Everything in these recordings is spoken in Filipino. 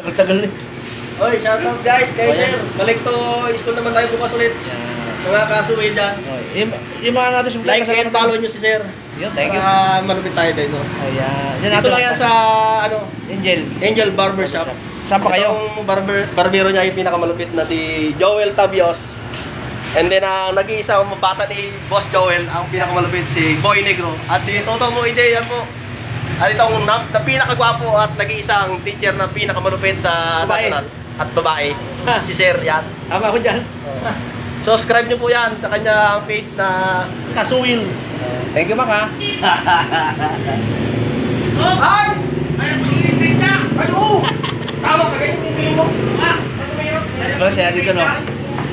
Tagal-tagal eh. Oy, shoutout guys kay Sir. Balik to school naman tayo bukas ulit. Mga kasuwi dyan. Yung mga natin supply Like and follow nyo si Sir. Yun, thank you. Malupit tayo dito. Ayan. Dito lang yan sa ano, Angel Barbershop. Saan pa kayo? Yung barbero niya yung pinakamalupit na si Joel Tabios. And then ang nag-iisang bata ni Boss Joel, ang pinakamalupit si Boy Negro. At si Toto Moide, yan po. At itong na pinakagwapo at nag-iisang teacher na pinakamalupit sa national at babae. Si Sir, yan. Sama ako dyan. Subscribe nyo po yan sa kanyang page na Kasuwil. Thank you, Maka. Ay! Ay, mag-i-stage na! Ay, oo! Tama ka kayo kung mo. Masaya dito, no?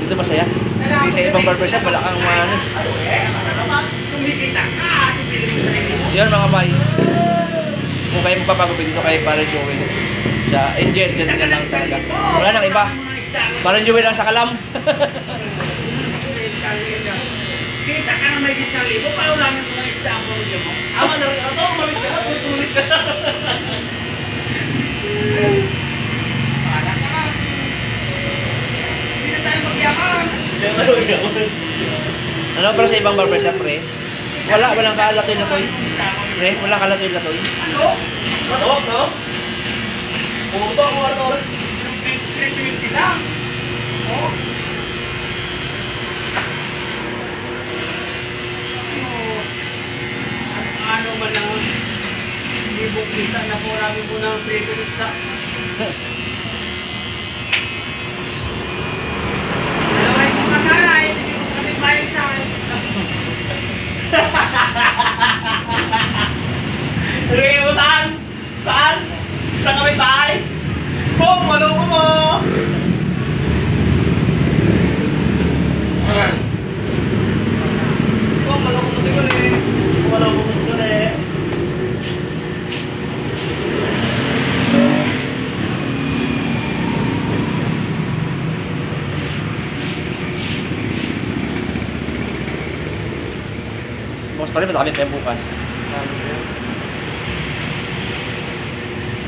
Dito masaya. Hindi sa ibang barbershop, wala kang ano. Yun, mga bay. Kung kayo magpapagupit dito kayo para Joel. Sa Angel, ganyan lang talaga. Wala nang iba. Parang Joel lang sa Kalam. Kita ka na may gitsang libo, paulamin mo ng isda ang pamilya mo. Awa na rin ako, umalis ka na, tutulit ka na. Para ka na. Hindi na tayo magyaman. Ano para sa ibang barbershop, pre? Walang kalatoy-latoy. Pre, walang kalatoy-latoy. Ano? Ano? No? Pumunta ako ano? 350 lang. Oh. Ano man ang libong kita na po namin po ng pre-turista. Dalaway ko kasara eh, hindi ko kami bayad sa akin. Sige mo saan? Saan? Saan kami tayo? Pong, maloko mo! Kung maloko mo siguro eh. Maloko mo siguro eh. Bukas pa rin, madami pa yung bukas.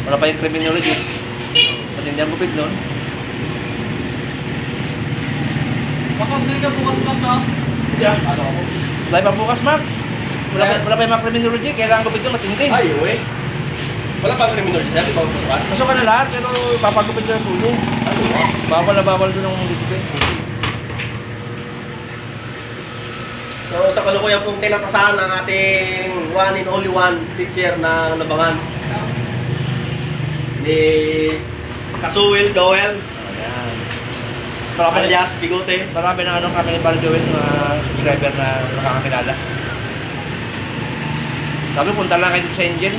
Wala pa yung criminology. Matindi ang gupit nun. Makapagay ka bukas lang na. Yeah, ano ako? Wala pa bukas, Mark. Wala pa yung mga criminology. Kailangan gupit yun matindi. Ay, uwi. Wala pa criminology. Sabi ba bukas? Pasok ka na lahat, pero papagupit yun ang tulo. Ano ba? Bawal na bawal doon ang gupit. So sa kalukuyan pong tinatasahan ng ating one and only one teacher ng Labangan ni Kasuwil Joel Ayan. Marami alias Bigote. Marami na ano kami ni Barry Joel, mga subscriber na nakakakilala. Sabi, punta lang kayo dito sa Angel.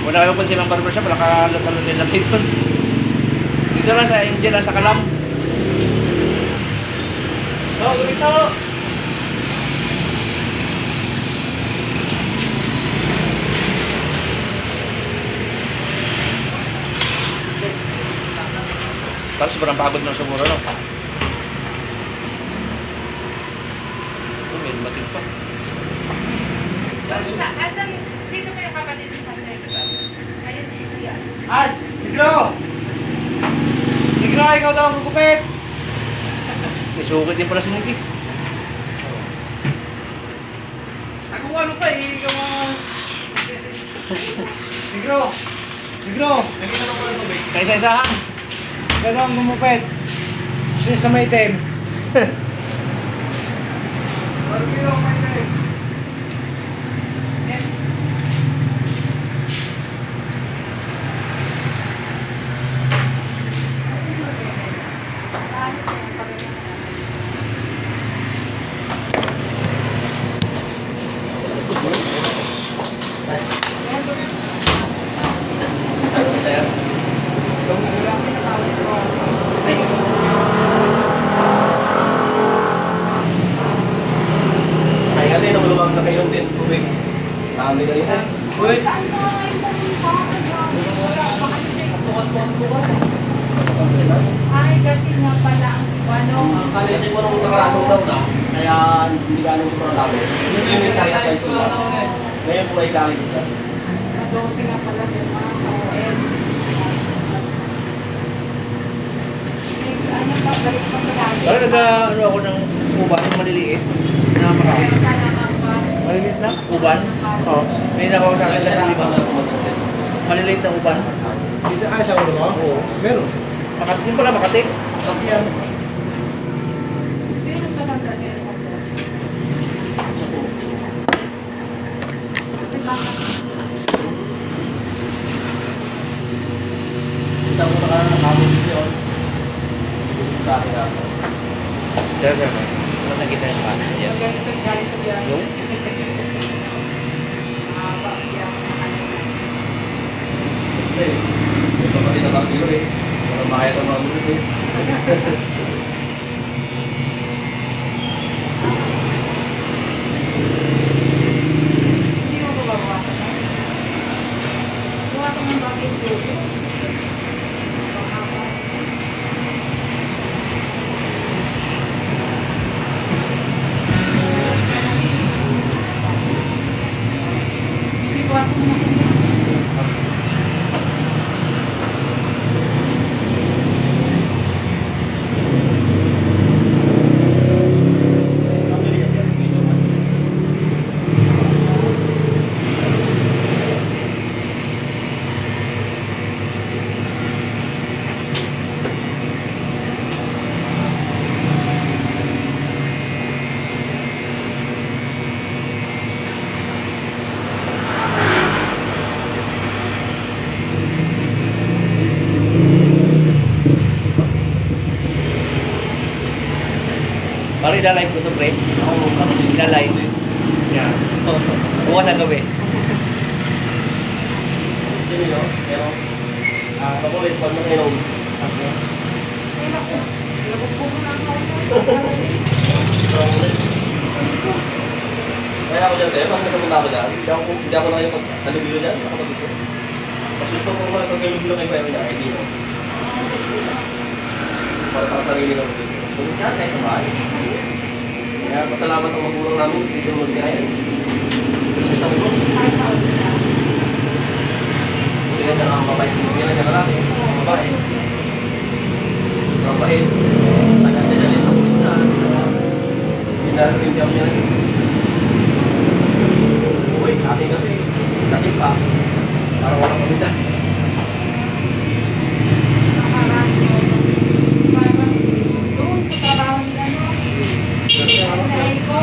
Wala kayo kung silang barbershop, wala kalot-alot nila dito. Dito lang sa Angel, sa Kalam. So, ganito. Tapos sobrang pagod ng sumuro, no? May matid pa. Asan dito kayo kapatid sa third floor? Ayun si Kuya. As! Negro! Negro, ikaw daw ang gugupit! May sukit din pala si Nicky. Nakuha ano pa eh, ikaw mga... Negro! Negro! Nakita mo ko lang ba? Kaya isa-isahan. Ikaw daw ang gumupit. Siya sa may item. Barbero, may item. Lumang na kayo din, tubig. Dami na yun. Uy! Saan ka? Ay, kasi nga pala ang ano. Kasi po nung nakaranong daw na, kaya hindi ganun ko na dami. Hindi yung kaya tayo sila. Ngayon po ay galing sila. 12 nga pala, diba? Sa OM. Dahil nag-ano ako ng uban, maliliit. Na marami. Maliliit na? Uban? Oo. May nakaw sa akin na 5. Maliliit na uban. Dito, sa ulo mo? Oo. Meron. Makati, yung pala Makati. Bakit yan? Sino mas matanda sila sa atin? Kita mo nakakabot yun. Dati nga ako. Sir, sir. Ba't nakita yung paano? Yan. Ganito yung galing sa biyahe. Yung? Mahaba, biyahe na kanina. Hindi. May kapatid na kapilo eh. Para makaya ng mga mulit eh. Hindi mo ba babawasan na? Bawasan mo ba yung tulo? Mahaba. Hindi bawasan mo na. Parang ina-live ko to, pre. Oo, kapatid. Ina-live. Yan. Bukas na gabi. Sino yun? Pero, pakulit, pag nakinom. Ay, naku. Labugbog na ako. Kaya ako dyan, Teo, pag nakapunta ako dyan, hindi ako nakipag-alubilo dyan, nakapagod ko. Mas gusto ko makipag-alubilo kay Kuya niya, hindi no. Para sa sarili ng dito. Tulog yan, kahit sa bahay. Kaya pasalamat ang magulang namin, hindi ko mag kaya. Kita ko doon. Hindi na ang mabait. Hindi na lalaki. Ang babae. Ang bait. Tagal-tagal sa pulisan. Hindi ako niya lang. Uy, ating gabi. Lasing pa. Para walang pamilya. Doon sa trabaho nila, no? Dahil ko,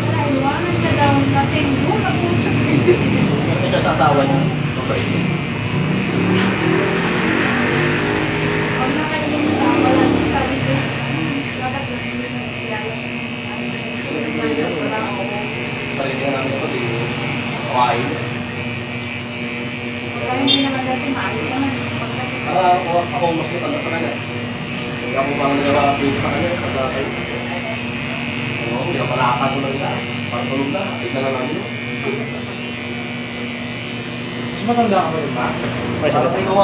wala iwanan sa daw lasing doon, nag-uusap sa isip. Hindi na sa asawa niya. Mabait. Pag nakainom sa wala sa sarili, dapat lang hindi na iyayasin. Sarili nga namin ako, di kawain. Kaya hindi naman kasi maalis ka man. Ako mas matanda sa kanya. Hindi ako parang nagawa at sa kanya. Pagkakay. Oo, hindi ako palakad ko lang isa. Parang tulog na. Tignan na namin. Mas matanda ka ba rin ba? Pre, Parang ikaw